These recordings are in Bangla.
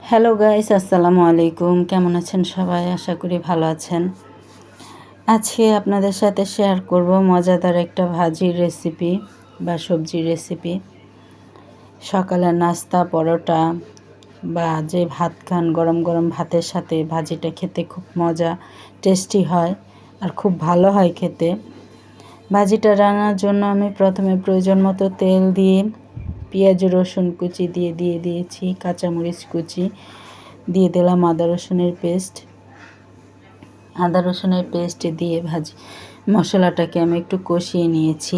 হ্যালো গাইস, আসসালামু আলাইকুম। কেমন আছেন সবাই? আশা করি ভালো আছেন। আজকে আপনাদের সাথে শেয়ার করব মজাদার একটা ভাজির রেসিপি বা সবজির রেসিপি। সকালের নাস্তা, পরোটা বা যে ভাত খান, গরম গরম ভাতের সাথে ভাজিটা খেতে খুব মজা, টেস্টি হয় আর খুব ভালো হয় খেতে। ভাজিটা রান্নার জন্য আমি প্রথমে প্রয়োজন মতো তেল দিয়ে পেঁয়াজ রসুন কুচি দিয়েছি, কাঁচামরিচ কুচি দিয়ে দিলাম, আদা রসুনের পেস্ট দিয়ে মশলাটাকে আমি একটু কষিয়ে নিয়েছি।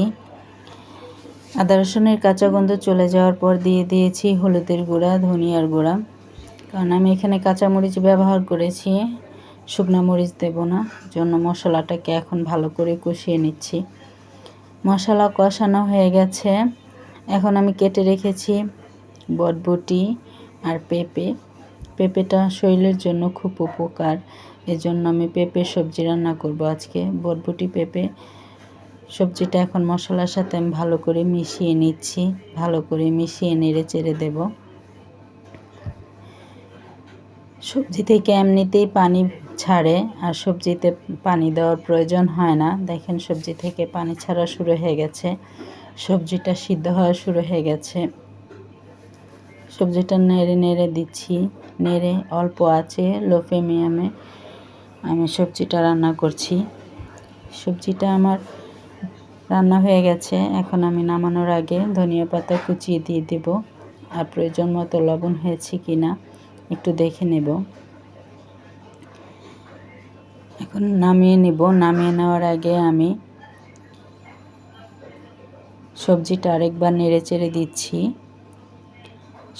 আদা রসুনের কাঁচা গন্ধ চলে যাওয়ার পর দিয়ে দিয়েছি হলুদের গুঁড়া, ধনিয়ার গুঁড়া, কারণ আমি এখানে কাঁচামরিচ ব্যবহার করেছি, শুকনো মরিচ দেব না, জন্য মশলাটাকে এখন ভালো করে কষিয়ে নিচ্ছি। মশলা কষানো হয়ে গেছে। এখন আমি কেটে রেখেছি বটবটি আর পেঁপেটা শরীরের জন্য খুব উপকার, এজন্য আমি পেঁপের সবজি রান্না করব আজকে। বটবটি পেঁপে সবজিটা এখন মশলার সাথে আমি ভালো করে মিশিয়ে নিচ্ছি, ভালো করে মিশিয়ে নেড়ে চেড়ে দেব। সবজি থেকে এমনিতেই পানি ছাড়ে, আর সবজিতে পানি দেওয়ার প্রয়োজন হয় না। দেখেন সবজি থেকে পানি ছাড়া শুরু হয়ে গেছে, সবজিটা সিদ্ধ হওয়া শুরু হয়ে গেছে। সবজিটা নেড়ে দিচ্ছি, নেড়ে অল্প আঁচে লো ফ্লেমে আমি সবজিটা রান্না করছি। সবজিটা আমার রান্না হয়ে গেছে। এখন আমি নামানোর আগে ধনিয়া পাতা কুচিয়ে দিয়ে দেব, আর প্রয়োজন মতো লবণ হয়েছে কিনা একটু দেখে নেব। এখন নামিয়ে নেওয়ার আগে আমি সবজিটা আরেকবার নেড়ে চেড়ে দিচ্ছি।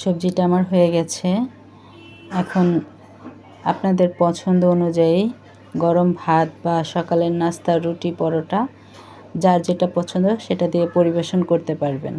সবজিটা আমার হয়ে গেছে। এখন আপনাদের পছন্দ অনুযায়ী গরম ভাত বা সকালের নাস্তা, রুটি, পরোটা, যার যেটা পছন্দ সেটা দিয়ে পরিবেশন করতে পারবেন।